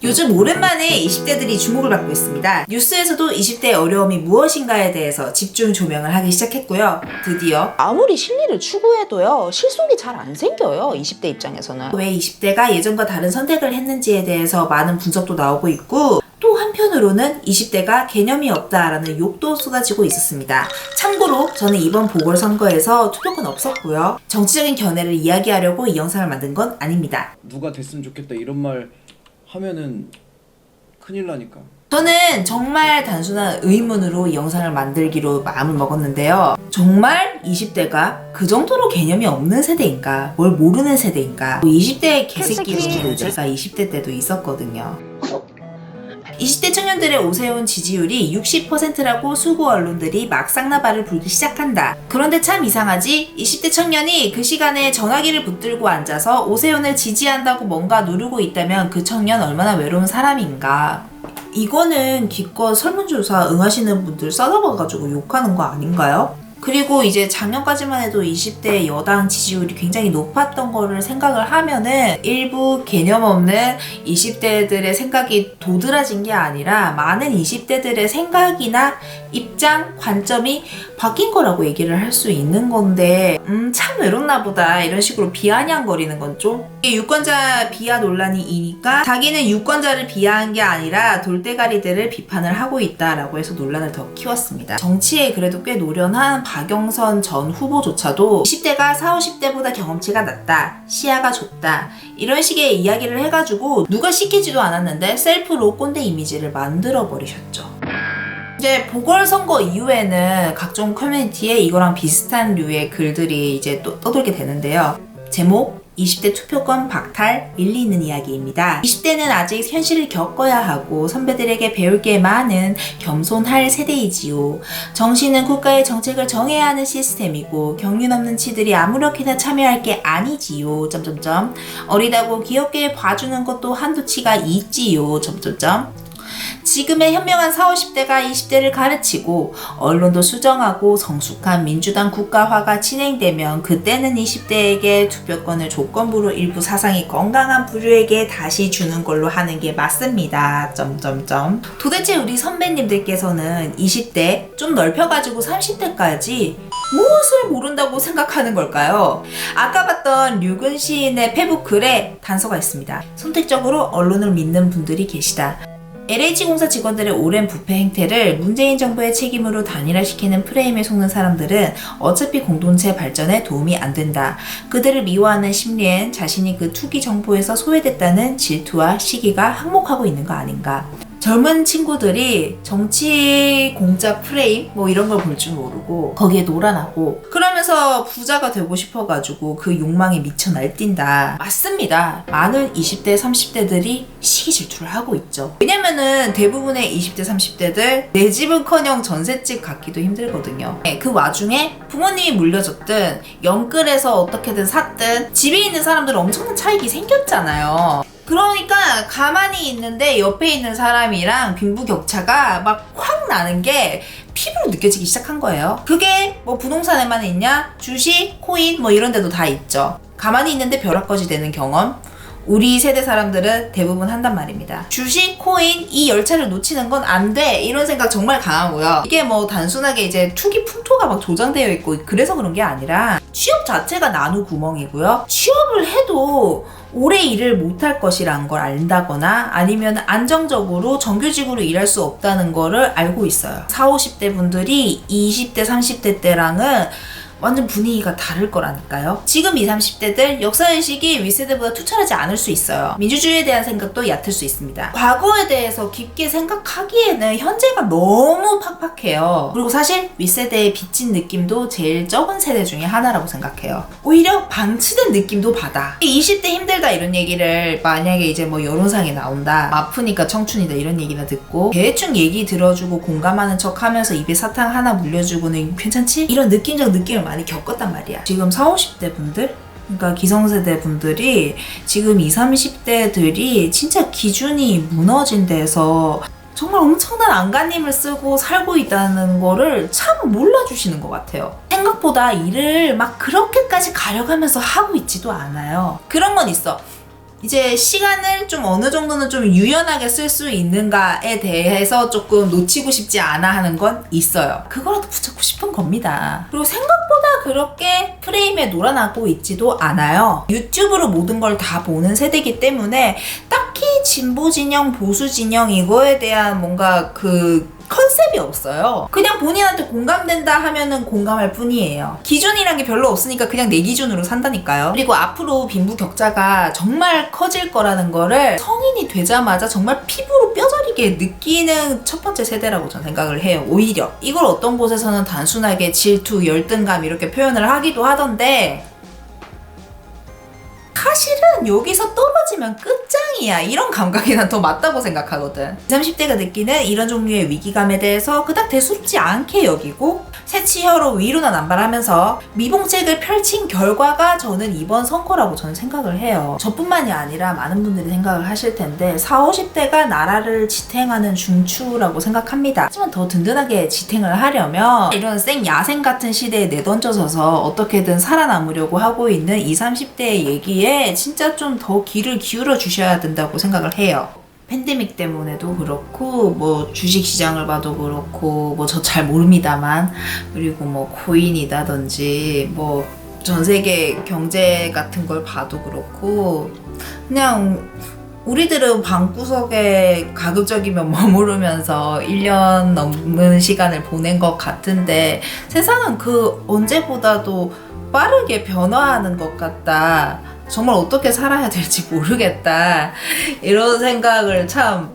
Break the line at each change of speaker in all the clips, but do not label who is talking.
요즘 오랜만에 20대들이 주목을 받고 있습니다. 뉴스에서도 20대의 어려움이 무엇인가에 대해서 집중 조명을 하기 시작했고요. 드디어
아무리 실리를 추구해도요, 실속이 잘 안 생겨요, 20대 입장에서는.
왜 20대가 예전과 다른 선택을 했는지에 대해서 많은 분석도 나오고 있고, 또 한편으로는 20대가 개념이 없다라는 욕도 쏟아지고 있었습니다. 참고로 저는 이번 보궐선거에서 투표권 없었고요. 정치적인 견해를 이야기하려고 이 영상을 만든 건 아닙니다.
누가 됐으면 좋겠다 이런 말 하면은 큰일 나니까.
저는 정말 단순한 의문으로 이 영상을 만들기로 마음을 먹었는데요. 정말 20대가 그 정도로 개념이 없는 세대인가? 뭘 모르는 세대인가? 20대의 개새끼로 제가 20대 때도 있었거든요. 20대 청년들의 오세훈 지지율이 60%라고 수구 언론들이 막 쌍나발을 불기 시작한다. 그런데 참 이상하지? 20대 청년이 그 시간에 전화기를 붙들고 앉아서 오세훈을 지지한다고 뭔가 누르고 있다면 그 청년 얼마나 외로운 사람인가. 이거는 기껏 설문조사 응하시는 분들 써다봐가지고 욕하는 거 아닌가요? 그리고 이제 작년까지만 해도 20대 여당 지지율이 굉장히 높았던 거를 생각을 하면은 일부 개념 없는 20대들의 생각이 도드라진 게 아니라 많은 20대들의 생각이나 입장, 관점이 바뀐 거라고 얘기를 할 수 있는 건데 참 외롭나 보다 이런 식으로 비아냥거리는 건 좀 유권자 비하 논란이 이니까 자기는 유권자를 비하한 게 아니라 돌대가리들을 비판을 하고 있다라고 해서 논란을 더 키웠습니다. 정치에 그래도 꽤 노련한 박영선 전 후보조차도 20대가 40, 50대보다 경험치가 낮다, 시야가 좁다 이런 식의 이야기를 해가지고 누가 시키지도 않았는데 셀프로 꼰대 이미지를 만들어버리셨죠. 이제 보궐선거 이후에는 각종 커뮤니티에 이거랑 비슷한 류의 글들이 이제 또 떠돌게 되는데요. 제목 20대 투표권 박탈 밀리는 이야기입니다. 20대는 아직 현실을 겪어야 하고 선배들에게 배울 게 많은 겸손할 세대이지요. 정치는 국가의 정책을 정해야 하는 시스템이고 경륜 없는 치들이 아무렇게나 참여할 게 아니지요. 어리다고 귀엽게 봐주는 것도 한도치가 있지요. 지금의 현명한 40, 50대가 20대를 가르치고 언론도 수정하고 성숙한 민주당 국가화가 진행되면 그때는 20대에게 투표권을 조건부로 일부 사상이 건강한 부류에게 다시 주는 걸로 하는 게 맞습니다. 도대체 우리 선배님들께서는 20대 좀 넓혀가지고 30대까지 무엇을 모른다고 생각하는 걸까요? 아까 봤던 류근 시인의 페북 글에 단서가 있습니다. 선택적으로 언론을 믿는 분들이 계시다. LH공사 직원들의 오랜 부패 행태를 문재인 정부의 책임으로 단일화시키는 프레임에 속는 사람들은 어차피 공동체 발전에 도움이 안 된다. 그들을 미워하는 심리엔 자신이 그 투기 정보에서 소외됐다는 질투와 시기가 항목하고 있는 거 아닌가. 젊은 친구들이 정치 공작 프레임 뭐 이런 걸 볼 줄 모르고 거기에 놀아나고 그러면서 부자가 되고 싶어가지고 그 욕망에 미쳐 날뛴다. 맞습니다. 많은 20대 30대들이 시기 질투를 하고 있죠. 왜냐면은 대부분의 20대 30대들 내 집은커녕 전셋집 갖기도 힘들거든요. 그 와중에 부모님이 물려줬든 영끌해서 어떻게든 샀든 집에 있는 사람들은 엄청난 차익이 생겼잖아요. 그러니까 가만히 있는데 옆에 있는 사람이랑 빈부격차가 막 확 나는 게 피부로 느껴지기 시작한 거예요. 그게 뭐 부동산에만 있냐? 주식, 코인 뭐 이런 데도 다 있죠. 가만히 있는데 벼락거지 되는 경험 우리 세대 사람들은 대부분 한단 말입니다. 주식, 코인 이 열차를 놓치는 건 안 돼 이런 생각 정말 강하고요. 이게 뭐 단순하게 이제 투기 풍토가 막 조장되어 있고 그래서 그런 게 아니라 취업 자체가 나누 구멍이고요. 취업을 해도 오래 일을 못할 것이란 걸 안다거나 아니면 안정적으로 정규직으로 일할 수 없다는 거를 알고 있어요. 40, 50대 분들이 20대, 30대 때랑은 완전 분위기가 다를 거라니까요. 지금 20, 30대들 역사인식이 윗세대보다 투철하지 않을 수 있어요. 민주주의에 대한 생각도 얕을 수 있습니다. 과거에 대해서 깊게 생각하기에는 현재가 너무 팍팍해요. 그리고 사실 윗세대의 빚진 느낌도 제일 적은 세대 중에 하나라고 생각해요. 오히려 방치된 느낌도 받아. 20대 힘들다 이런 얘기를 만약에 이제 뭐 여론상에 나온다, 아프니까 청춘이다 이런 얘기나 듣고 대충 얘기 들어주고 공감하는 척 하면서 입에 사탕 하나 물려주고는 괜찮지? 이런 느낌적 느낌을 많이 겪었단 말이야. 지금 40, 50대 분들? 그러니까 기성세대 분들이 지금 20, 30대들이 진짜 기준이 무너진 데서 정말 엄청난 안간힘을 쓰고 살고 있다는 거를 참 몰라주시는 것 같아요. 생각보다 일을 막 그렇게까지 가려가면서 하고 있지도 않아요. 그런 건 있어. 이제 시간을 좀 어느 정도는 좀 유연하게 쓸 수 있는가에 대해서 조금 놓치고 싶지 않아 하는 건 있어요. 그거라도 붙잡고 싶은 겁니다. 그리고 생각보다 그렇게 프레임에 놀아나고 있지도 않아요. 유튜브로 모든 걸 다 보는 세대이기 때문에 딱히 진보 진영, 보수 진영 이거에 대한 뭔가 그 컨셉이 없어요. 그냥 본인한테 공감된다 하면은 공감할 뿐이에요. 기준이란 게 별로 없으니까 그냥 내 기준으로 산다니까요. 그리고 앞으로 빈부격차가 정말 커질 거라는 거를 성인이 되자마자 정말 피부로 뼈저리게 느끼는 첫 번째 세대라고 저는 생각을 해요. 오히려 이걸 어떤 곳에서는 단순하게 질투, 열등감 이렇게 표현을 하기도 하던데 사실은 여기서 떨어지면 끝장이야. 이런 감각이 난 더 맞다고 생각하거든. 20, 30대가 느끼는 이런 종류의 위기감에 대해서 그닥 대수롭지 않게 여기고 새치혀로 위로나 남발하면서 미봉책을 펼친 결과가 저는 이번 선거라고 저는 생각을 해요. 저뿐만이 아니라 많은 분들이 생각을 하실 텐데 40, 50대가 나라를 지탱하는 중추라고 생각합니다. 하지만 더 든든하게 지탱을 하려면 이런 야생 같은 시대에 내던져서서 어떻게든 살아남으려고 하고 있는 20, 30대의 얘기에 진짜 좀 더 귀를 기울여 주셔야 된다고 생각을 해요. 팬데믹 때문에도 그렇고 뭐 주식시장을 봐도 그렇고 뭐 저 잘 모릅니다만 그리고 뭐 코인이라든지 뭐 전세계 경제 같은 걸 봐도 그렇고 그냥 우리들은 방구석에 가급적이면 머무르면서 1년 넘는 시간을 보낸 것 같은데 세상은 그 언제보다도 빠르게 변화하는 것 같다. 정말 어떻게 살아야 될지 모르겠다. 이런 생각을 참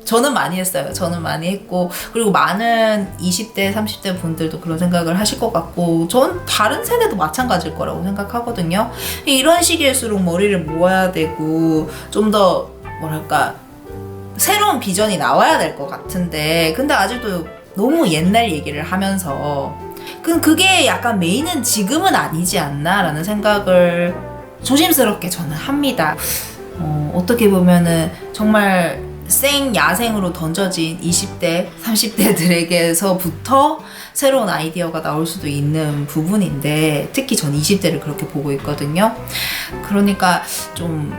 저는 많이 했어요. 저는 많이 했고 그리고 많은 20대, 30대 분들도 그런 생각을 하실 것 같고 전 다른 세대도 마찬가지일 거라고 생각하거든요. 이런 시기일수록 머리를 모아야 되고 좀 더 뭐랄까 새로운 비전이 나와야 될 것 같은데 근데 아직도 너무 옛날 얘기를 하면서 그게 약간 메인은 지금은 아니지 않나 라는 생각을 조심스럽게 저는 합니다. 어떻게 보면은 정말 야생으로 던져진 20대, 30대들에게서부터 새로운 아이디어가 나올 수도 있는 부분인데 특히 전 20대를 그렇게 보고 있거든요. 그러니까 좀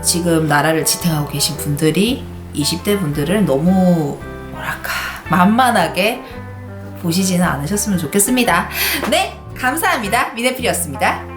지금 나라를 지탱하고 계신 분들이 20대 분들을 너무 뭐랄까 만만하게 보시지는 않으셨으면 좋겠습니다. 네, 감사합니다. 미네필이었습니다.